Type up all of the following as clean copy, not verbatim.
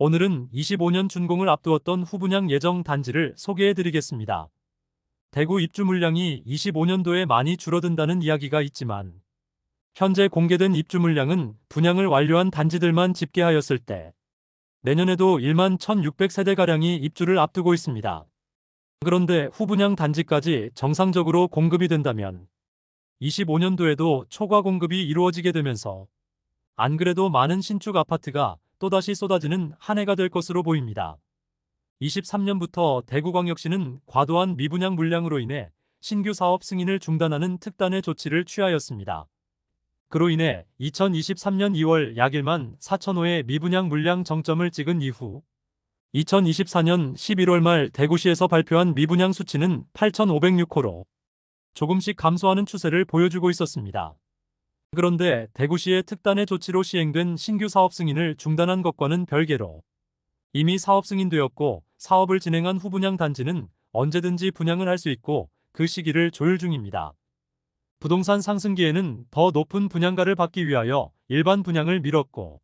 오늘은 25년 준공을 앞두었던 후분양 예정 단지를 소개해 드리겠습니다. 대구 입주 물량이 25년도에 많이 줄어든다는 이야기가 있지만 현재 공개된 입주 물량은 분양을 완료한 단지들만 집계하였을 때 내년에도 1만 1,600세대가량이 입주를 앞두고 있습니다. 그런데 후분양 단지까지 정상적으로 공급이 된다면 25년도에도 초과 공급이 이루어지게 되면서 안 그래도 많은 신축 아파트가 또다시 쏟아지는 한 해가 될 것으로 보입니다. 23년부터 대구광역시는 과도한 미분양 물량으로 인해 신규 사업 승인을 중단하는 특단의 조치를 취하였습니다. 그로 인해 2023년 2월 약 1만 4천호의 미분양 물량 정점을 찍은 이후 2024년 11월 말 대구시에서 발표한 미분양 수치는 8,506호로 조금씩 감소하는 추세를 보여주고 있었습니다. 그런데 대구시의 특단의 조치로 시행된 신규 사업 승인을 중단한 것과는 별개로 이미 사업 승인되었고 사업을 진행한 후분양 단지는 언제든지 분양을 할 수 있고 그 시기를 조율 중입니다. 부동산 상승기에는 더 높은 분양가를 받기 위하여 일반 분양을 미뤘고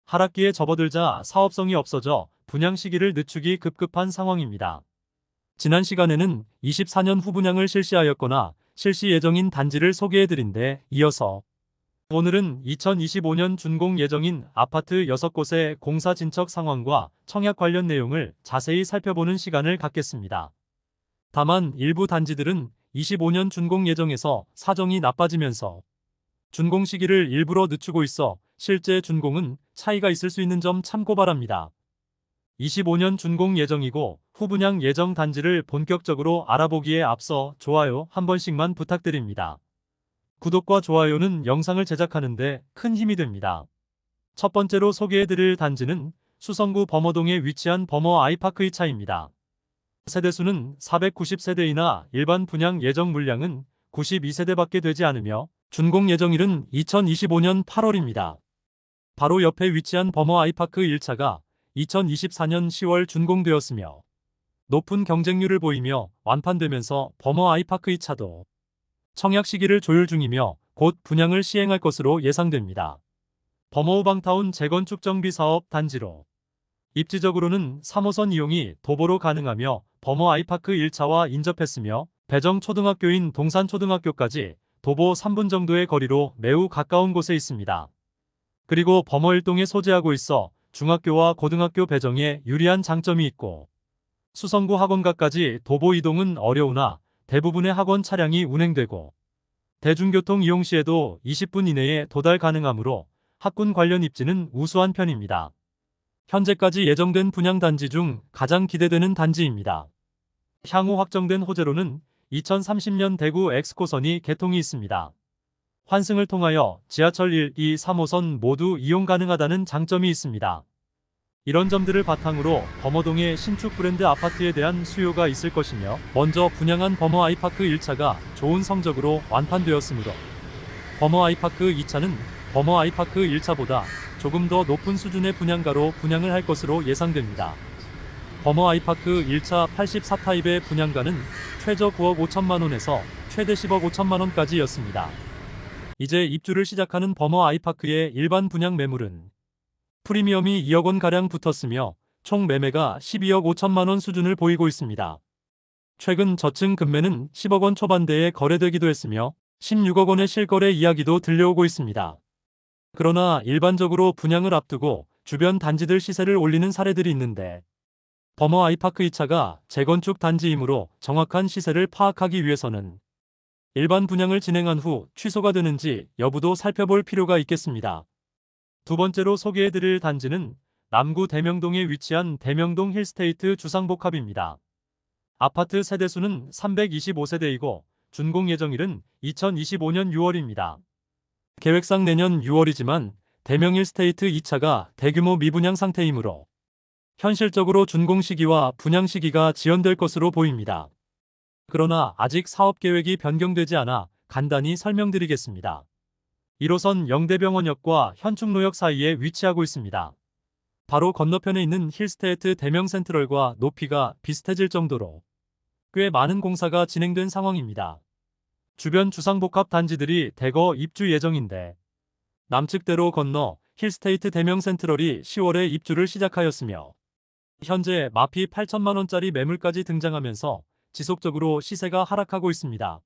하락기에 접어들자 사업성이 없어져 분양 시기를 늦추기 급급한 상황입니다. 지난 시간에는 24년 후분양을 실시하였거나 실시 예정인 단지를 소개해드린 데 이어서 오늘은 2025년 준공 예정인 아파트 6곳의 공사 진척 상황과 청약 관련 내용을 자세히 살펴보는 시간을 갖겠습니다. 다만 일부 단지들은 25년 준공 예정에서 사정이 나빠지면서 준공 시기를 일부러 늦추고 있어 실제 준공은 차이가 있을 수 있는 점 참고 바랍니다. 25년 준공 예정이고 후분양 예정 단지를 본격적으로 알아보기에 앞서 좋아요 한 번씩만 부탁드립니다. 구독과 좋아요는 영상을 제작하는데 큰 힘이 됩니다. 첫 번째로 소개해드릴 단지는 수성구 범어동에 위치한 범어 아이파크 2차입니다. 세대수는 490세대이나 일반 분양 예정 물량은 92세대밖에 되지 않으며 준공 예정일은 2025년 8월입니다. 바로 옆에 위치한 범어 아이파크 1차가 2024년 10월 준공되었으며 높은 경쟁률을 보이며 완판되면서 범어 아이파크 2차도 청약 시기를 조율 중이며 곧 분양을 시행할 것으로 예상됩니다. 범어 우방타운 재건축 정비 사업 단지로 입지적으로는 3호선 이용이 도보로 가능하며 범어 아이파크 1차와 인접했으며 배정 초등학교인 동산초등학교까지 도보 3분 정도의 거리로 매우 가까운 곳에 있습니다. 그리고 범어 1동에 소재하고 있어 중학교와 고등학교 배정에 유리한 장점이 있고 수성구 학원가까지 도보 이동은 어려우나 대부분의 학원 차량이 운행되고 대중교통 이용 시에도 20분 이내에 도달 가능하므로 학군 관련 입지는 우수한 편입니다. 현재까지 예정된 분양 단지 중 가장 기대되는 단지입니다. 향후 확정된 호재로는 2030년 대구 엑스코선이 개통이 있습니다. 환승을 통하여 지하철 1, 2, 3호선 모두 이용 가능하다는 장점이 있습니다. 이런 점들을 바탕으로 범어동의 신축 브랜드 아파트에 대한 수요가 있을 것이며 먼저 분양한 범어 아이파크 1차가 좋은 성적으로 완판되었으므로 범어 아이파크 2차는 범어 아이파크 1차보다 조금 더 높은 수준의 분양가로 분양을 할 것으로 예상됩니다. 범어 아이파크 1차 84타입의 분양가는 최저 9억 5천만 원에서 최대 10억 5천만 원까지였습니다. 이제 입주를 시작하는 범어 아이파크의 일반 분양 매물은 프리미엄이 2억 원가량 붙었으며 총 매매가 12억 5천만 원 수준을 보이고 있습니다. 최근 저층 금매는 10억 원 초반대에 거래되기도 했으며 16억 원의 실거래 이야기도 들려오고 있습니다. 그러나 일반적으로 분양을 앞두고 주변 단지들 시세를 올리는 사례들이 있는데 범어 아이파크 2차가 재건축 단지이므로 정확한 시세를 파악하기 위해서는 일반 분양을 진행한 후 취소가 되는지 여부도 살펴볼 필요가 있겠습니다. 두 번째로 소개해드릴 단지는 남구 대명동에 위치한 대명동 힐스테이트 주상복합입니다. 아파트 세대수는 325세대이고 준공 예정일은 2025년 6월입니다. 계획상 내년 6월이지만 대명 힐스테이트 2차가 대규모 미분양 상태이므로 현실적으로 준공 시기와 분양 시기가 지연될 것으로 보입니다. 그러나 아직 사업 계획이 변경되지 않아 간단히 설명드리겠습니다. 1호선 영대병원역과 현충로역 사이에 위치하고 있습니다. 바로 건너편에 있는 힐스테이트 대명센트럴과 높이가 비슷해질 정도로 꽤 많은 공사가 진행된 상황입니다. 주변 주상복합 단지들이 대거 입주 예정인데 남측대로 건너 힐스테이트 대명 센트럴이 10월에 입주를 시작하였으며 현재 마피 8천만 원짜리 매물까지 등장하면서 지속적으로 시세가 하락하고 있습니다.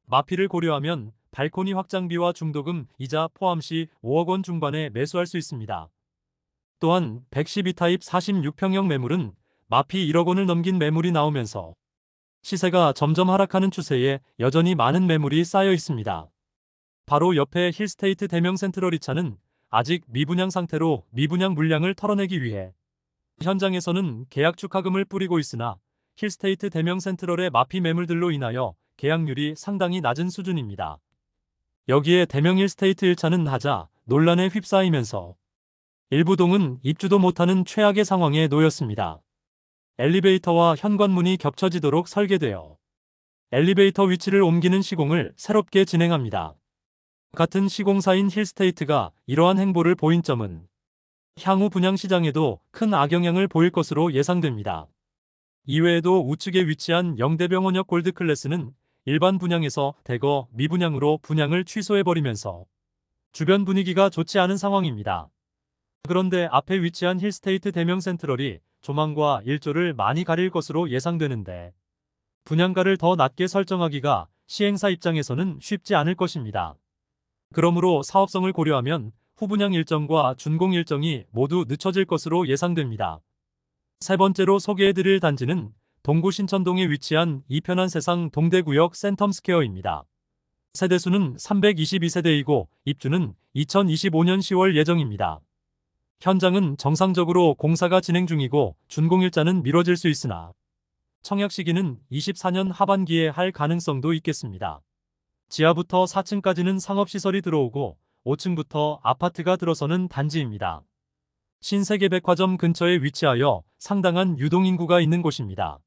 마피를 고려하면 발코니 확장비와 중도금, 이자 포함 시 5억 원 중반에 매수할 수 있습니다. 또한 112타입 46평형 매물은 마피 1억 원을 넘긴 매물이 나오면서 시세가 점점 하락하는 추세에 여전히 많은 매물이 쌓여 있습니다. 바로 옆에 힐스테이트 대명 센트럴 2차는 아직 미분양 상태로 미분양 물량을 털어내기 위해 현장에서는 계약 축하금을 뿌리고 있으나 힐스테이트 대명 센트럴의 마피 매물들로 인하여 계약률이 상당히 낮은 수준입니다. 여기에 대명 힐스테이트 1차는 하자 논란에 휩싸이면서 일부 동은 입주도 못하는 최악의 상황에 놓였습니다. 엘리베이터와 현관문이 겹쳐지도록 설계되어 엘리베이터 위치를 옮기는 시공을 새롭게 진행합니다. 같은 시공사인 힐스테이트가 이러한 행보를 보인 점은 향후 분양 시장에도 큰 악영향을 보일 것으로 예상됩니다. 이외에도 우측에 위치한 영대병원역 골드클래스는 일반 분양에서 대거 미분양으로 분양을 취소해버리면서 주변 분위기가 좋지 않은 상황입니다. 그런데 앞에 위치한 힐스테이트 대명 센트럴이 조망과 일조를 많이 가릴 것으로 예상되는데 분양가를 더 낮게 설정하기가 시행사 입장에서는 쉽지 않을 것입니다. 그러므로 사업성을 고려하면 후분양 일정과 준공 일정이 모두 늦춰질 것으로 예상됩니다. 세 번째로 소개해드릴 단지는 동구 신천동에 위치한 이편한 세상 동대구역 센텀스퀘어입니다. 세대수는 322세대이고 입주는 2025년 10월 예정입니다. 현장은 정상적으로 공사가 진행 중이고 준공일자는 미뤄질 수 있으나 청약 시기는 24년 하반기에 할 가능성도 있겠습니다. 지하부터 4층까지는 상업시설이 들어오고 5층부터 아파트가 들어서는 단지입니다. 신세계백화점 근처에 위치하여 상당한 유동인구가 있는 곳입니다.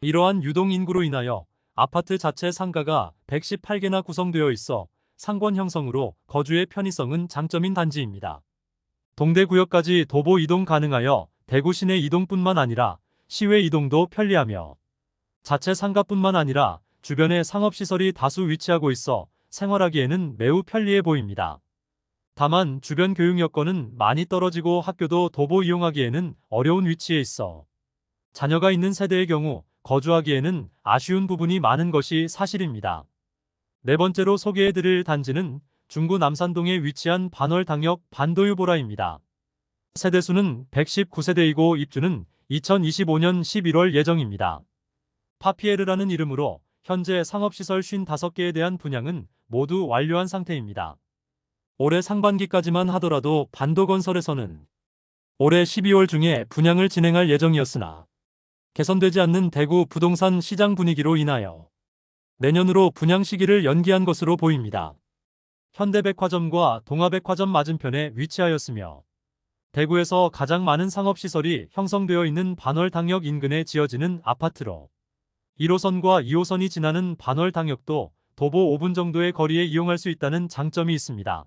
이러한 유동인구로 인하여 아파트 자체 상가가 118개나 구성되어 있어 상권 형성으로 거주의 편의성은 장점인 단지입니다. 동대구역까지 도보 이동 가능하여 대구 시내 이동뿐만 아니라 시외 이동도 편리하며 자체 상가뿐만 아니라 주변에 상업시설이 다수 위치하고 있어 생활하기에는 매우 편리해 보입니다. 다만 주변 교육 여건은 많이 떨어지고 학교도 도보 이용하기에는 어려운 위치에 있어 자녀가 있는 세대의 경우 거주하기에는 아쉬운 부분이 많은 것이 사실입니다. 네 번째로 소개해드릴 단지는 중구 남산동에 위치한 반월당역 반도유보라입니다. 세대수는 119세대이고 입주는 2025년 11월 예정입니다. 파피에르라는 이름으로 현재 상업시설 55개에 대한 분양은 모두 완료한 상태입니다. 올해 상반기까지만 하더라도 반도건설에서는 올해 12월 중에 분양을 진행할 예정이었으나 개선되지 않는 대구 부동산 시장 분위기로 인하여 내년으로 분양 시기를 연기한 것으로 보입니다. 현대백화점과 동아백화점 맞은편에 위치하였으며 대구에서 가장 많은 상업시설이 형성되어 있는 반월당역 인근에 지어지는 아파트로 1호선과 2호선이 지나는 반월당역도 도보 5분 정도의 거리에 이용할 수 있다는 장점이 있습니다.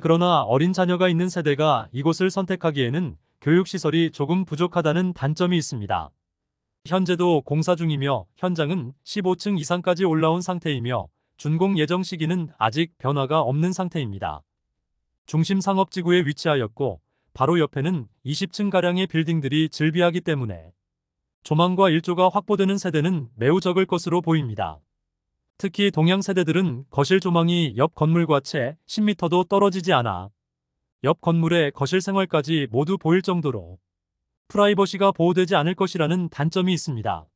그러나 어린 자녀가 있는 세대가 이곳을 선택하기에는 교육시설이 조금 부족하다는 단점이 있습니다. 현재도 공사 중이며 현장은 15층 이상까지 올라온 상태이며 준공 예정 시기는 아직 변화가 없는 상태입니다. 중심 상업지구에 위치하였고 바로 옆에는 20층가량의 빌딩들이 즐비하기 때문에 조망과 일조가 확보되는 세대는 매우 적을 것으로 보입니다. 특히 동양 세대들은 거실 조망이 옆 건물과 채 10m도 떨어지지 않아 옆 건물의 거실 생활까지 모두 보일 정도로 프라이버시가 보호되지 않을 것이라는 단점이 있습니다.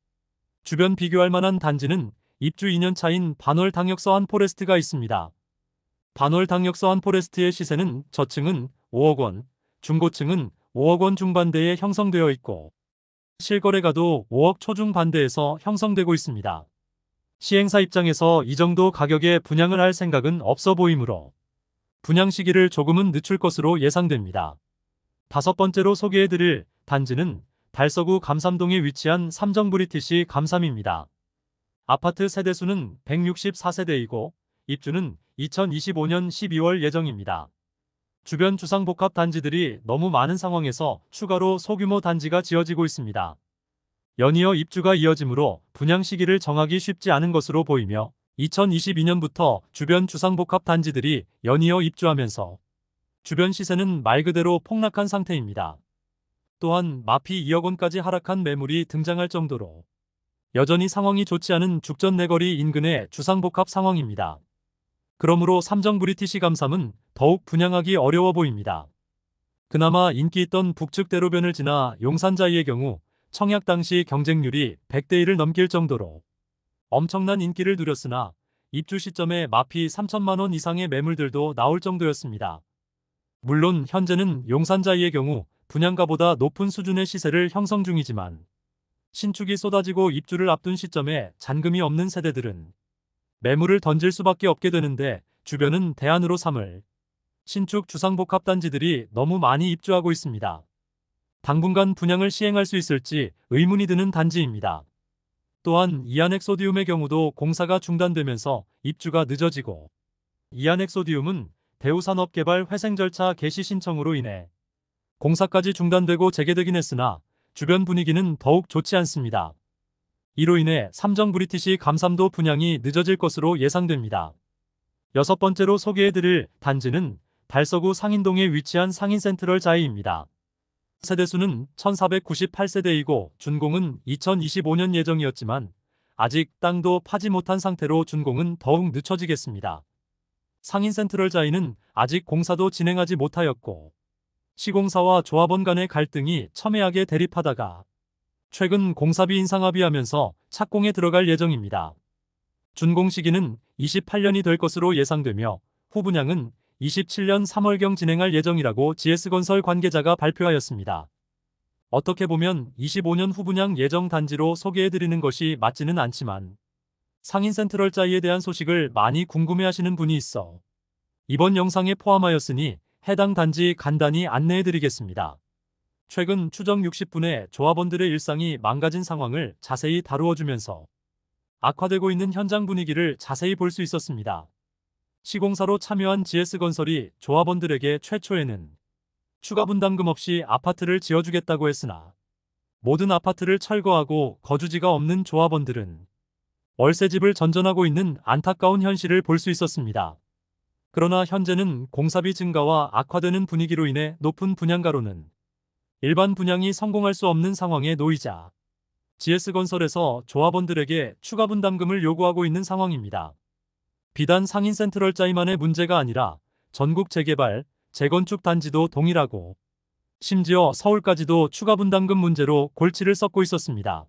주변 비교할 만한 단지는 입주 2년 차인 반월당역서 한포레스트가 있습니다. 반월당역서 한포레스트의 시세는 저층은 5억 원, 중고층은 5억 원 중반대에 형성되어 있고 실거래가도 5억 초중반대에서 형성되고 있습니다. 시행사 입장에서 이 정도 가격에 분양을 할 생각은 없어 보이므로 분양 시기를 조금은 늦출 것으로 예상됩니다. 다섯 번째로 소개해드릴 단지는 달서구 감삼동에 위치한 삼정브리티시 감삼입니다. 아파트 세대수는 164세대이고 입주는 2025년 12월 예정입니다. 주변 주상복합 단지들이 너무 많은 상황에서 추가로 소규모 단지가 지어지고 있습니다. 연이어 입주가 이어지므로 분양 시기를 정하기 쉽지 않은 것으로 보이며 2022년부터 주변 주상복합 단지들이 연이어 입주하면서 주변 시세는 말 그대로 폭락한 상태입니다. 또한 마피 2억 원까지 하락한 매물이 등장할 정도로 여전히 상황이 좋지 않은 죽전 내거리 인근의 주상복합 상황입니다. 그러므로 삼정 브리티시 감삼은 더욱 분양하기 어려워 보입니다. 그나마 인기 있던 북측 대로변을 지나 용산자이의 경우 청약 당시 경쟁률이 100대 1을 넘길 정도로 엄청난 인기를 누렸으나 입주 시점에 마피 3천만 원 이상의 매물들도 나올 정도였습니다. 물론 현재는 용산자이의 경우 분양가보다 높은 수준의 시세를 형성 중이지만 신축이 쏟아지고 입주를 앞둔 시점에 잔금이 없는 세대들은 매물을 던질 수밖에 없게 되는데 주변은 대안으로 삼을 신축 주상복합 단지들이 너무 많이 입주하고 있습니다. 당분간 분양을 시행할 수 있을지 의문이 드는 단지입니다. 또한 이안엑소디움의 경우도 공사가 중단되면서 입주가 늦어지고 이안엑소디움은 대우산업개발 회생 절차 개시 신청으로 인해 공사까지 중단되고 재개되긴 했으나 주변 분위기는 더욱 좋지 않습니다. 이로 인해 삼정 브리티시 감삼도 분양이 늦어질 것으로 예상됩니다. 여섯 번째로 소개해드릴 단지는 달서구 상인동에 위치한 상인센트럴자이입니다. 세대수는 1498세대이고 준공은 2025년 예정이었지만 아직 땅도 파지 못한 상태로 준공은 더욱 늦춰지겠습니다. 상인센트럴자이는 아직 공사도 진행하지 못하였고 시공사와 조합원 간의 갈등이 첨예하게 대립하다가 최근 공사비 인상 합의하면서 착공에 들어갈 예정입니다. 준공 시기는 28년이 될 것으로 예상되며 후분양은 27년 3월경 진행할 예정이라고 GS건설 관계자가 발표하였습니다. 어떻게 보면 25년 후분양 예정 단지로 소개해드리는 것이 맞지는 않지만 상인센트럴자이에 대한 소식을 많이 궁금해하시는 분이 있어 이번 영상에 포함하였으니 해당 단지 간단히 안내해드리겠습니다. 최근 추정 60분의 조합원들의 일상이 망가진 상황을 자세히 다루어주면서 악화되고 있는 현장 분위기를 자세히 볼 수 있었습니다. 시공사로 참여한 GS건설이 조합원들에게 최초에는 추가 분담금 없이 아파트를 지어주겠다고 했으나 모든 아파트를 철거하고 거주지가 없는 조합원들은 월세집을 전전하고 있는 안타까운 현실을 볼 수 있었습니다. 그러나 현재는 공사비 증가와 악화되는 분위기로 인해 높은 분양가로는 일반 분양이 성공할 수 없는 상황에 놓이자 GS건설에서 조합원들에게 추가 분담금을 요구하고 있는 상황입니다. 비단 상인센트럴자이만의 문제가 아니라 전국 재개발, 재건축 단지도 동일하고 심지어 서울까지도 추가 분담금 문제로 골치를 썩고 있었습니다.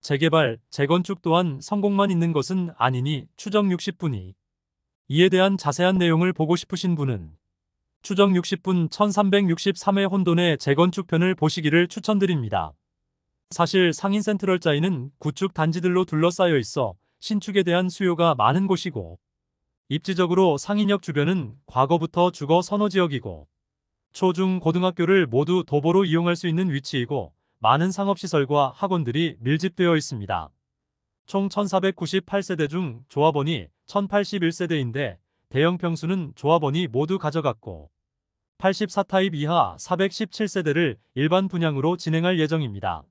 재개발, 재건축 또한 성공만 있는 것은 아니니 추정 60분이 이에 대한 자세한 내용을 보고 싶으신 분은 추정 60분 1363회 혼돈의 재건축편을 보시기를 추천드립니다. 사실 상인센트럴자이는 구축 단지들로 둘러싸여 있어 신축에 대한 수요가 많은 곳이고 입지적으로 상인역 주변은 과거부터 주거 선호지역이고 초, 중, 고등학교를 모두 도보로 이용할 수 있는 위치이고 많은 상업시설과 학원들이 밀집되어 있습니다. 총 1498세대 중 조합원이 1081세대인데 대형 평수는 조합원이 모두 가져갔고 84타입 이하 417세대를 일반 분양으로 진행할 예정입니다.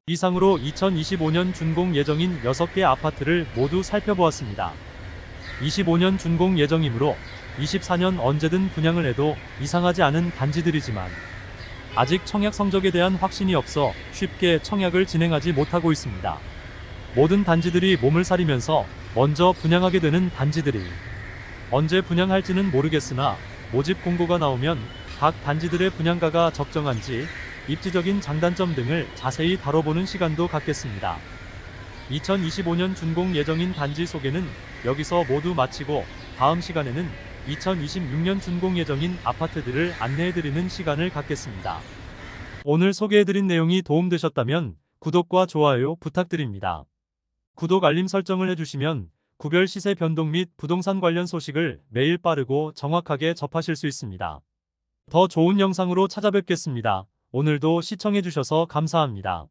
이상으로 2025년 준공 예정인 6개 아파트를 모두 살펴보았습니다. 25년 준공 예정이므로 24년 언제든 분양을 해도 이상하지 않은 단지들이지만 아직 청약 성적에 대한 확신이 없어 쉽게 청약을 진행하지 못하고 있습니다. 모든 단지들이 몸을 사리면서 먼저 분양하게 되는 단지들이 언제 분양할지는 모르겠으나 모집 공고가 나오면 각 단지들의 분양가가 적정한지 입지적인 장단점 등을 자세히 다뤄보는 시간도 갖겠습니다. 2025년 준공 예정인 단지 소개는 여기서 모두 마치고 다음 시간에는 2026년 준공 예정인 아파트들을 안내해드리는 시간을 갖겠습니다. 오늘 소개해드린 내용이 도움되셨다면 구독과 좋아요 부탁드립니다. 구독 알림 설정을 해주시면 구별 시세 변동 및 부동산 관련 소식을 매일 빠르고 정확하게 접하실 수 있습니다. 더 좋은 영상으로 찾아뵙겠습니다. 오늘도 시청해주셔서 감사합니다.